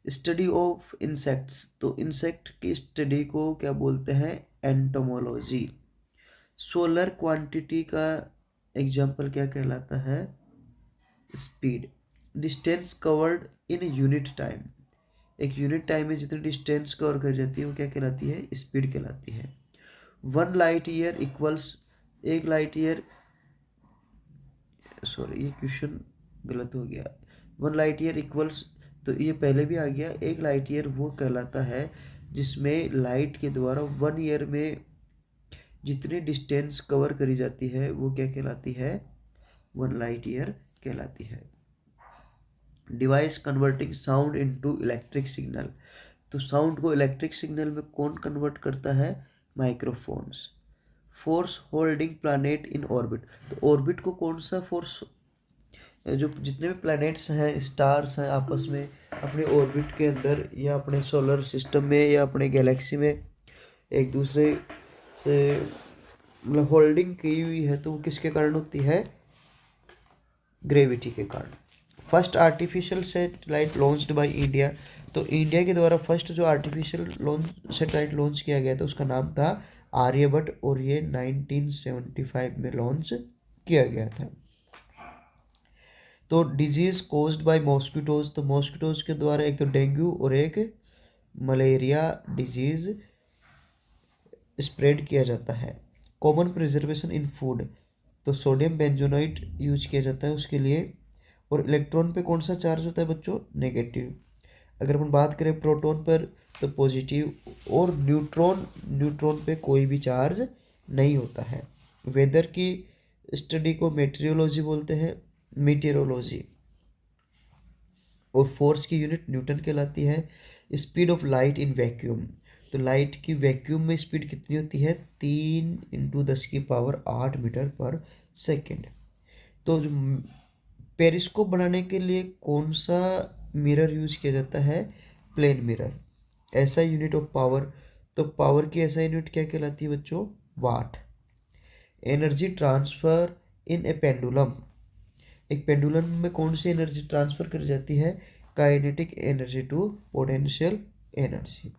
स्टडी ऑफ इंसेक्ट्स, तो इंसेक्ट की स्टडी को क्या बोलते हैं, एंटोमोलॉजी। सोलर क्वांटिटी का एग्जाम्पल क्या कहलाता है, speed. Distance covered in unit time, एक यूनिट टाइम में जितनी डिस्टेंस कवर कर जाती है वो क्या कहलाती है, स्पीड कहलाती है। 1 लाइट ईयर इक्वल्स, एक लाइट ईयर, सॉरी ये क्वेश्चन गलत हो गया। 1 लाइट ईयर इक्वल्स, तो ये पहले भी आ गया, एक लाइट ईयर वो कहलाता है जिसमें लाइट के द्वारा 1 ईयर में जितनी डिस्टेंस कवर करी जाती है वो क्या कहलाती है, 1 लाइट ईयर कहलाती है। Device converting sound into electric signal, तो साउंड को इलेक्ट्रिक सिग्नल में कौन कन्वर्ट करता है, microphones. Force holding planet in orbit, तो ऑर्बिट को कौन सा फोर्स, जो जितने भी प्लैनेट्स हैं, स्टार्स हैं, आपस में अपने ऑर्बिट के अंदर या अपने सोलर सिस्टम में या अपने गैलेक्सी में एक दूसरे से मतलब होल्डिंग की हुई है, तो वो किसके कारण होती है, ग्रेविटी के कारण। First artificial satellite launched by India, तो इंडिया के द्वारा फर्स्ट जो आर्टिफिशियल सैटेलाइट लॉन्च किया गया था उसका नाम था आर्यभट्ट, और ये 1975 में लॉन्च किया गया था। तो डिजीज कोज्ड बाय मॉस्किटोज, तो मॉस्किटोज के द्वारा एक तो डेंगू और एक मलेरिया डिजीज स्प्रेड किया जाता है। कॉमन प्रिजर्वेशन इन फूड, तो सोडियम बेंजोनाइट यूज किया जाता है उसके लिए। और इलेक्ट्रॉन पे कौन सा चार्ज होता है बच्चों, नेगेटिव। अगर अपन बात करें प्रोटॉन पर तो पॉजिटिव, और न्यूट्रॉन पे कोई भी चार्ज नहीं होता है। वेदर की स्टडी को मेटेरियोलॉजी बोलते हैं, मीटेरोलॉजी। और फोर्स की यूनिट न्यूटन कहलाती है। Speed of light in vacuum, तो लाइट की वैक्यूम में स्पीड कितनी होती है, 3 × 10⁸ मीटर पर सेकेंड। तो पेरिस्कोप बनाने के लिए कौन सा मिरर यूज किया जाता है, plane mirror. SI unit of power, तो पावर की ऐसा यूनिट क्या कहलाती है बच्चों, watt. Energy transfer in a pendulum, एक पेंडुलम में कौन सी एनर्जी ट्रांसफर कर जाती है, kinetic energy to potential energy.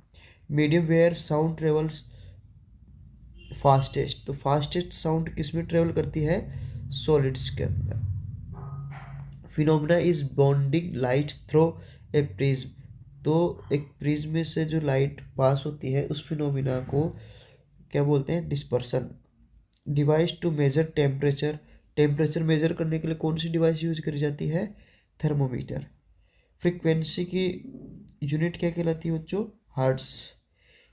Medium where sound travels fastest, तो फास्टेस्ट साउंड किस में ट्रेवल करती है, सॉलिड्स के अंदर। Phenomena is bending light through a prism, तो एक प्रिज्म में से जो लाइट पास होती है उस फिनोमिना को क्या बोलते हैं, dispersion. Device to measure temperature, temperature measure करने के लिए कौन सी डिवाइस यूज करी जाती है, थर्मोमीटर। फ्रीक्वेंसी की यूनिट क्या कहलाती है बच्चों? Hertz.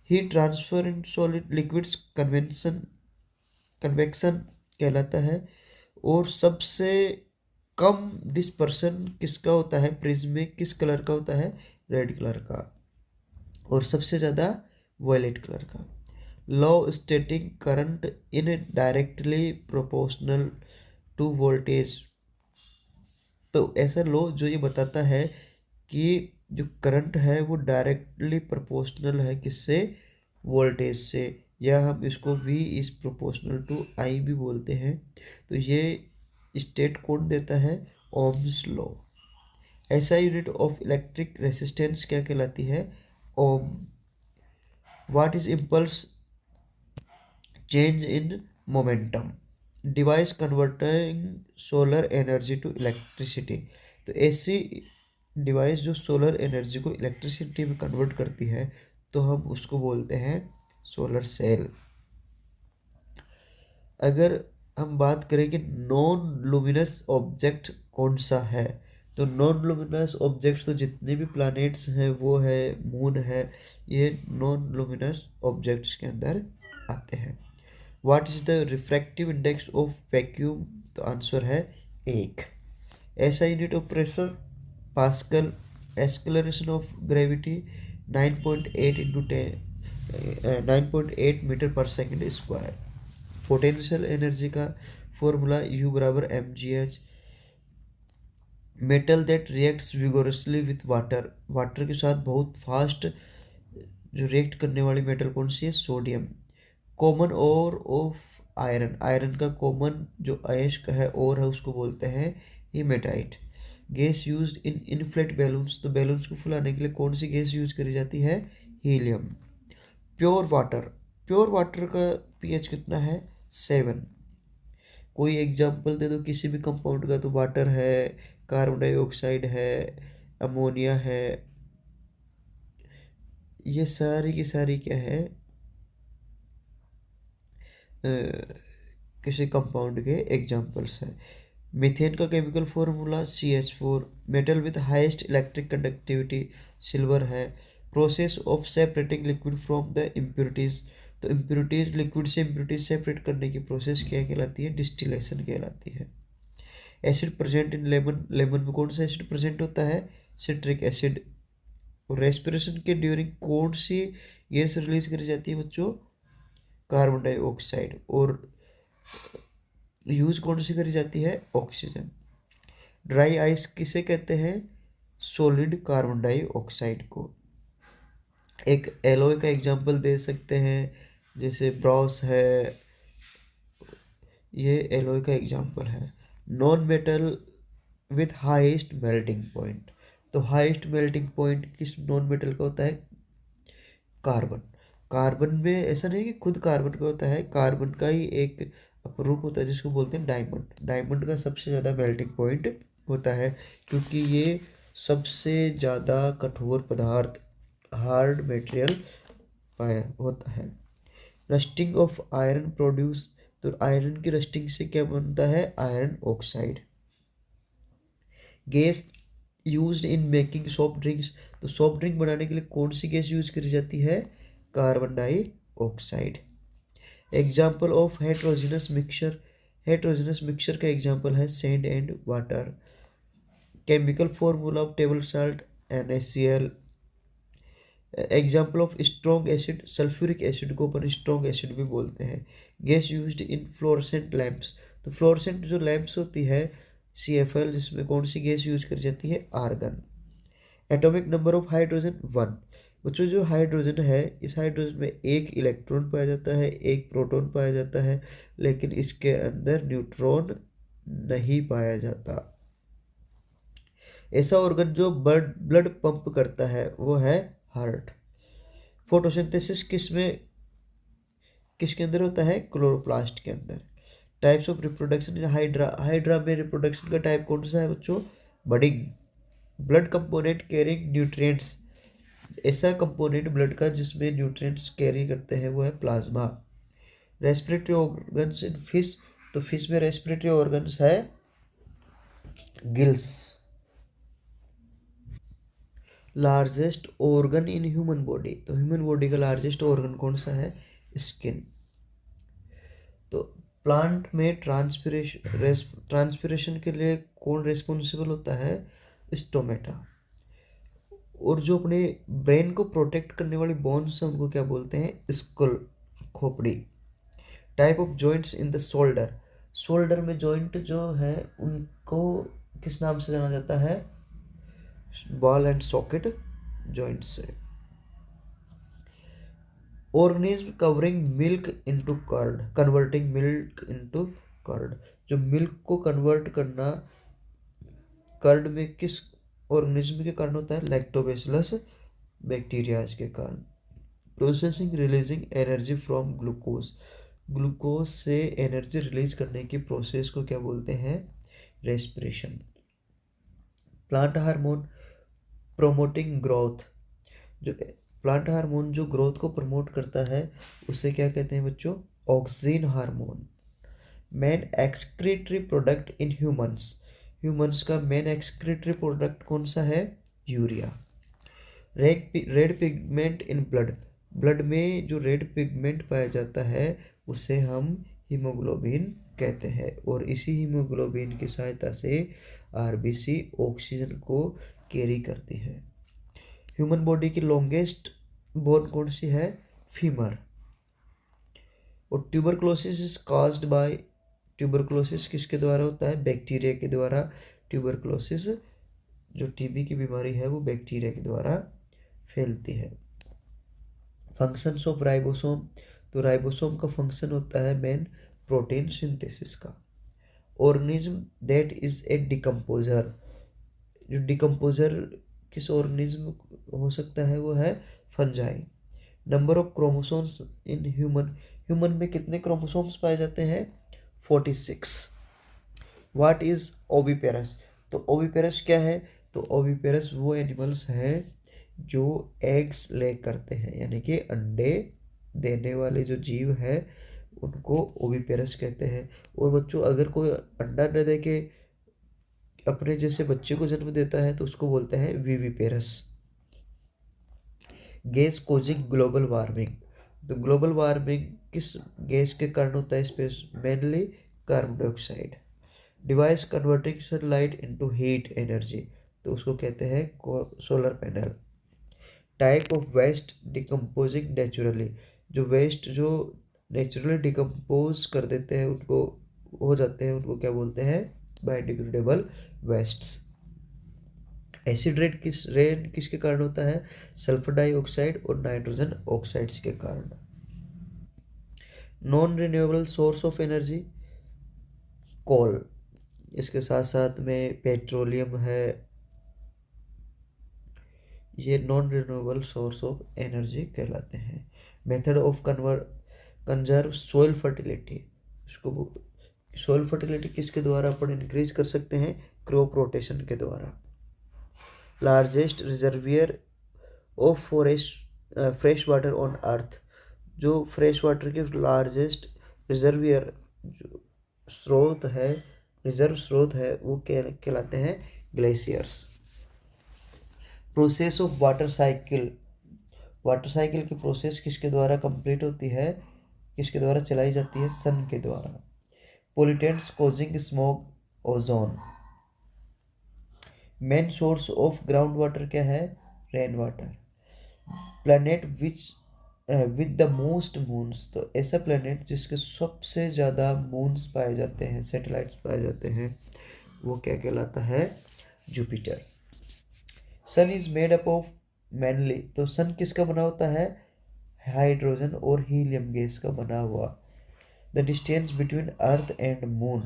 Heat transfer in solid liquids convection कहलाता है। और सबसे कम डिस्पर्सन किसका होता है? प्रिज्म में किस कलर का होता है? रेड कलर का। और सबसे ज़्यादा वायलेट कलर का। Law stating current in directly proportional to voltage. तो ऐसा लॉ जो ये बताता है कि जो करंट है वो डायरेक्टली प्रोपोर्शनल है किससे? वोल्टेज से। या हम इसको V is proportional to I भी बोलते हैं। तो ये स्टेट कौन देता है? Ohm's law. SI unit of electric resistance क्या कहलाती है? Ohm. What is impulse change in momentum? Device converting solar energy to electricity. तो ऐसी डिवाइस जो सोलर एनर्जी को इलेक्ट्रिसिटी में कन्वर्ट करती है तो हम उसको बोलते हैं सोलर सेल। अगर हम बात करें कि नॉन लुमिनस ऑब्जेक्ट कौन सा है, तो नॉन लुमिनस ऑब्जेक्ट्स तो जितने भी प्लैनेट्स हैं वो है, मून है, ये नॉन लुमिनस ऑब्जेक्ट्स के अंदर आते हैं। What is the refractive index of vacuum? तो आंसर है 1। ऐसा unit of pressure pascal. Acceleration of gravity 9.8 into 9.8 metre per second square. Potential energy का फॉर्मूला U बराबर mgh। Metal that reacts vigorously with water. Water के साथ बहुत फास्ट जो रिएक्ट करने वाली मेटल कौन सी है? Sodium. Common ore of iron. Iron का कॉमन जो अयस्क है और है उसको बोलते हैं haematite. Gas used in inflate balloons. तो बैलून्स को फुलाने के लिए कौन सी गैस यूज करी जाती है? Helium. Pure water. Pure water का पीएच कितना है? 7। कोई एग्जांपल दे दो किसी भी कंपाउंड का। तो वाटर है, कार्बन डाइऑक्साइड है, अमोनिया है, ये सारी की सारी क्या है? किसी कंपाउंड के एग्जांपल्स है। मीथेन का chemical formula CH4। Metal with highest electric conductivity silver है। Process of separating liquid from the impurities. तो इम्प्योरिटीज लिक्विड से इम्प्योरिटीज सेपरेट करने की प्रोसेस क्या कहलाती है? डिस्टिलेशन कहलाती है। Acid present in lemon. Lemon में कौन सा एसिड प्रेजेंट होता है? Citric acid. और रेस्पिरेशन के ड्यूरिंग कौन सी गैस रिलीज करी जाती है बच्चों? Carbon dioxide. और यूज कौन सी करी जाती है? ऑक्सीजन। ड्राई आइस किसे कहते हैं? सॉलिड कार्बन डाइऑक्साइड को। एक एलॉय का एग्जांपल दे सकते हैं, जैसे ब्रॉस है, ये एलॉय का एग्जांपल है। Non metal with highest melting point. तो हाईएस्ट मेल्टिंग पॉइंट किस नॉन मेटल का होता है? कार्बन। कार्बन में ऐसा नहीं कि खुद कार्बन का होता है, कार्बन का ही एक अपरूप होता है जिसको बोलते हैं डायमंड। डायमंड का सबसे ज़्यादा मेल्टिंग पॉइंट होता है क्योंकि ये सबसे ज़्यादा कठोर पदार्थ, हार्ड मटेरियल पाया होता है। Rusting of iron produce. तो आयरन की रस्टिंग से क्या बनता है? Iron oxide. Gas used in making soft drinks. तो सॉफ्ट ड्रिंक बनाने के लिए कौन सी गैस यूज करी जाती है? Carbon dioxide. Example of heterogeneous mixture. Heterogeneous mixture का एग्जाम्पल है sand and water. Chemical formula of table salt NaCl। Example of strong acid. Sulphuric acid को अपन स्ट्रॉन्ग एसिड भी बोलते हैं। गैस यूज्ड इन फ्लोरेसेंट लैंप्स। तो फ्लोरेसेंट जो लैंप्स होती है CFL, जिसमें कौन सी गैस यूज करी जाती है? Argon. Atomic number of hydrogen 1। बच्चों जो हाइड्रोजन है, इस हाइड्रोजन में एक इलेक्ट्रॉन पाया जाता है, एक प्रोटॉन पाया जाता है, लेकिन इसके अंदर न्यूट्रॉन नहीं पाया जाता। ऐसा ऑर्गन जो ब्लड ब्लड पंप करता है वो है हार्ट। फोटोसिंथेसिस किसके अंदर होता है? क्लोरोप्लास्ट के अंदर। Types of reproduction in hydra. Hydra में रिप्रोडक्शन का टाइप कौन सा है बच्चों? Budding. Blood component carrying nutrients. ऐसा कंपोनेंट ब्लड का जिसमें न्यूट्रिएंट्स कैरी करते हैं वो है plasma. Respiratory organs in fish. तो फिश में रेस्पिरेटरी ऑर्गन्स है gills. Largest organ in human body, तो ह्यूमन बॉडी का लार्जेस्ट ऑर्गन कौन सा है? स्किन। तो प्लांट में ट्रांसपिरेशन के लिए कौन रेस्पॉन्सिबल होता है? स्टोमेटा। और जो अपने ब्रेन को प्रोटेक्ट करने वाली बोन्स है उनको क्या बोलते हैं? स्कल, खोपड़ी। Type of joints in the shoulder, shoulder में जॉइंट जो है उनको किस नाम से जाना जाता है? बॉल एंड सॉकेट जॉइंट से। Organism covering milk into curd, converting milk into curd, जो मिल्क को कन्वर्ट करना कर्ड में किस ऑर्गेनिज्म के कारण होता है? लैक्टोबैसिलस बैक्टीरियाज के कारण। Processing releasing energy from glucose, glucose से एनर्जी रिलीज करने की प्रोसेस को क्या बोलते हैं? Respiration. Plant hormone promoting growth, जो प्लांट हार्मोन जो ग्रोथ को प्रमोट करता है उसे क्या कहते हैं बच्चों? Oxygen hormone. Main excretory product in humans, humans का मेन एक्सक्रीटरी प्रोडक्ट कौन सा है? Urea. Red pigment in blood, blood में जो रेड पिगमेंट पाया जाता है उसे हम हीमोग्लोबिन कहते हैं, और इसी हीमोग्लोबिन की सहायता से आरबीसी ऑक्सीजन को कैरी करती है। ह्यूमन बॉडी की लॉन्गेस्ट बोन कौन सी है? फीमर। और tuberculosis is caused by, tuberculosis किसके द्वारा होता है? बैक्टीरिया के द्वारा। ट्यूबरक्लोसिस जो टीबी की बीमारी है वो बैक्टीरिया के द्वारा फैलती है। फंक्शंस ऑफ राइबोसोम, तो राइबोसोम का फंक्शन होता है मेन प्रोटीन सिंथेसिस का। Organism that is a decomposer, जो डिकम्पोजर किस ऑर्गेनिज्म हो सकता है वो है fungi. Number of chromosomes in human, human में कितने क्रोमोसोम्स पाए जाते हैं? 46। व्हाट इज ओविपेरस, तो ओविपेरस क्या है? तो ओविपेरस वो एनिमल्स हैं जो एग्स ले करते हैं, यानी कि अंडे देने वाले जो जीव है उनको ओविपेरस कहते हैं। और बच्चों अगर कोई अंडा न दे के अपने जैसे बच्चे को जन्म देता है तो उसको बोलते हैं viviparous. Gas causing global warming, तो ग्लोबल वार्मिंग किस गैस के कारण होता है? Space mainly carbon dioxide. Device converting sunlight into heat energy, तो उसको कहते हैं solar panel. Type of waste decomposing naturally, जो वेस्ट जो नेचुरली डिकम्पोज कर देते हैं उनको हो जाते हैं उनको क्या बोलते हैं? Biodegradable wastes. एसिड रेन किसके कारण होता है? सल्फर डाइऑक्साइड और नाइट्रोजन ऑक्साइड्स के कारण। Non renewable source of energy, coal, इसके साथ साथ में पेट्रोलियम है, ये non renewable source of energy कहलाते हैं। Method of conserve soil fertility, इसको सोइल फर्टिलिटी किसके द्वारा अपन इंक्रीज कर सकते हैं? क्रॉप रोटेशन के द्वारा। Largest reservoir of fresh water on earth, जो फ्रेश वाटर के लार्जेस्ट रिजर्वियर जो स्रोत है, रिजर्व स्रोत है वो कहलाते हैं glaciers. Process of water cycle, water cycle की प्रोसेस किसके द्वारा कंप्लीट होती है? किसके द्वारा चलाई जाती है? सन के द्वारा। Pollutants causing smoke ozone. Main source of ground water क्या है? Rain water. Planet which with the most moons, तो ऐसा प्लैनेट जिसके सबसे ज़्यादा मून्स पाए जाते हैं, सैटेलाइट्स पाए जाते हैं, वो क्या कहलाता है? Jupiter. Sun is made up of mainly, तो सन किसका बना होता है? हाइड्रोजन और हीलियम गैस का बना हुआ। The distance between earth and moon,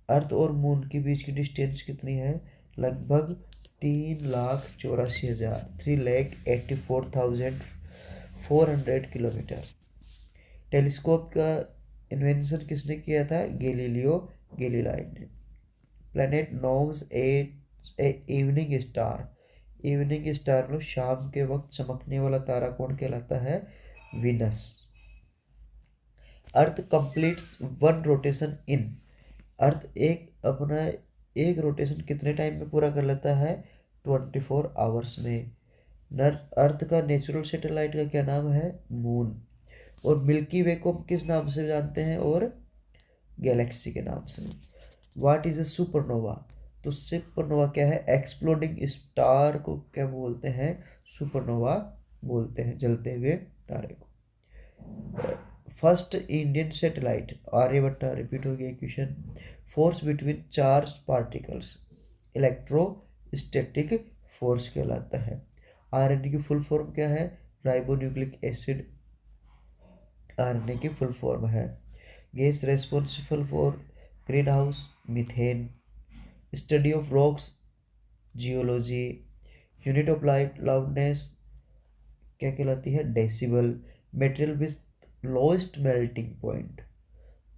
earth और मून के बीच की डिस्टेंस कितनी है? लगभग 3,84,000, 3,84,400 किलोमीटर। टेलीस्कोप का इन्वेंशन किसने किया था? गैलीलियो गैलीलाई ने। प्लैनेट नोव्स ए इवनिंग स्टार, इवनिंग स्टार मतलब शाम के वक्त चमकने वाला तारा कौन कहलाता है? Venus. Earth completes one rotation in, earth एक अपना एक रोटेशन कितने टाइम में पूरा कर लेता है? 24 आवर्स में। अर्थ का नेचुरल सैटेलाइट का क्या नाम है? मून। और मिल्की वे को किस नाम से जानते हैं? और गैलेक्सी के नाम से। What is a supernova? तो सुपरनोवा क्या है? एक्सप्लोडिंग स्टार को क्या बोलते हैं? सुपरनोवा बोलते हैं, जलते हुए तारे को। First Indian satellite Aryabhata. Repeat हो गया question. Force between charge particles electrostatic force कहलाता है। आरएनए की फुल फॉर्म क्या है? राइबोन्यूक्लिक एसिड आरएनए की फुल फॉर्म है। Gas responsible for green house methane. Study of rocks geology. Unit of light loudness क्या कहलाती है? Decibel. Material with lowest melting point.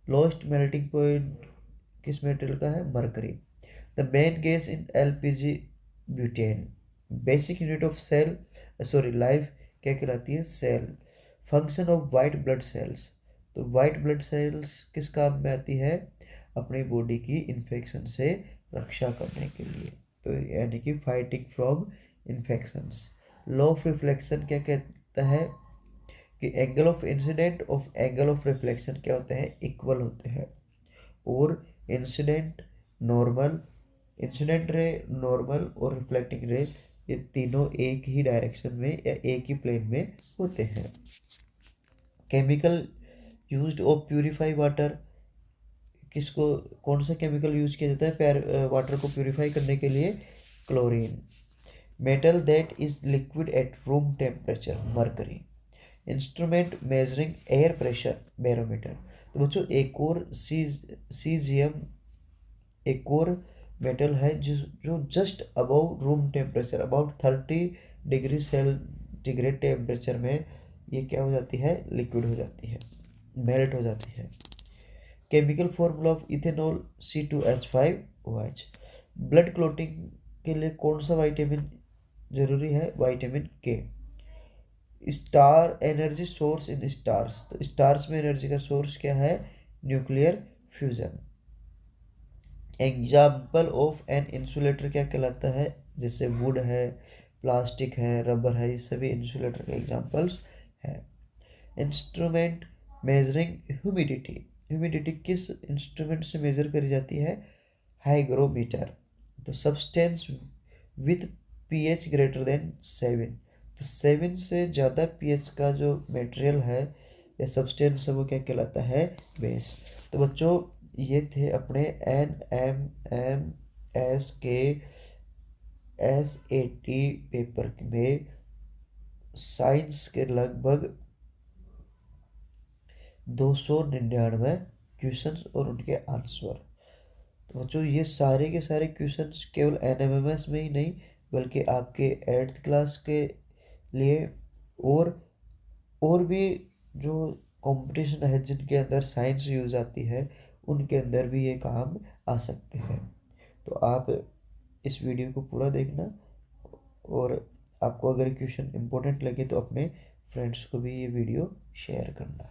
Lowest melting point किस मेटेरियल का है? Mercury. The main gas in LPG butane. Basic unit of cell life क्या कहलाती है? Cell. Function of white blood cells. तो वाइट ब्लड सेल्स किस काम में आती है? अपनी बॉडी की इन्फेक्शन से रक्षा करने के लिए, तो यानी कि fighting from infections. Law of reflection क्या कहता है? कि angle of incident of angle of reflection क्या होते हैं? इक्वल होते हैं। और इंसिडेंट रे नॉर्मल और रिफ्लेक्टिंग रे, ये तीनों एक ही डायरेक्शन में या एक ही प्लेन में होते हैं। Chemical used of purify water. किसको, कौन सा केमिकल यूज किया जाता है वाटर को प्यूरिफाई करने के लिए? Chlorine. Metal that is liquid at room temperature mercury. Instrument measuring air pressure barometer. तो बच्चों एक और सीजियम एक और मेटल है जो just above room temperature about 30 degree centigrade temperature में ये क्या हो जाती है? लिक्विड हो जाती है, मेल्ट हो जाती है। Chemical formula of ethanol C2H5OH। Blood clotting के लिए कौन सा विटामिन जरूरी है? विटामिन के। स्टार एनर्जी सोर्स इन स्टार्स। तो स्टार्स में एनर्जी का सोर्स क्या है? Nuclear fusion. Example of an insulator क्या कहलाता है? जैसे वुड है, प्लास्टिक है, रबर है, ये सभी इंसुलेटर के एग्जाम्पल्स है। Instrument measuring humidity. ह्यूमिडिटी किस इंस्ट्रूमेंट से मेजर करी जाती है? हाइग्रोमीटर। तो substance with pH greater than 7। तो 7 से ज़्यादा pH का जो मटेरियल है या सब्सटेंस है वो क्या कहलाता है? बेस। तो बच्चों ये थे अपने NMMS के SAT पेपर में साइंस के लगभग 299 क्वेश्चंस और उनके आंसर। तो बच्चों ये सारे के सारे क्वेश्चंस केवल NMMS में ही नहीं बल्कि आपके 8th क्लास के लिए और भी जो कंपटीशन है जिनके अंदर साइंस यूज आती है उनके अंदर भी ये काम आ सकते हैं। तो आप इस वीडियो को पूरा देखना और आपको अगर क्वेश्चन इम्पोर्टेंट लगे तो अपने फ्रेंड्स को भी ये वीडियो शेयर करना।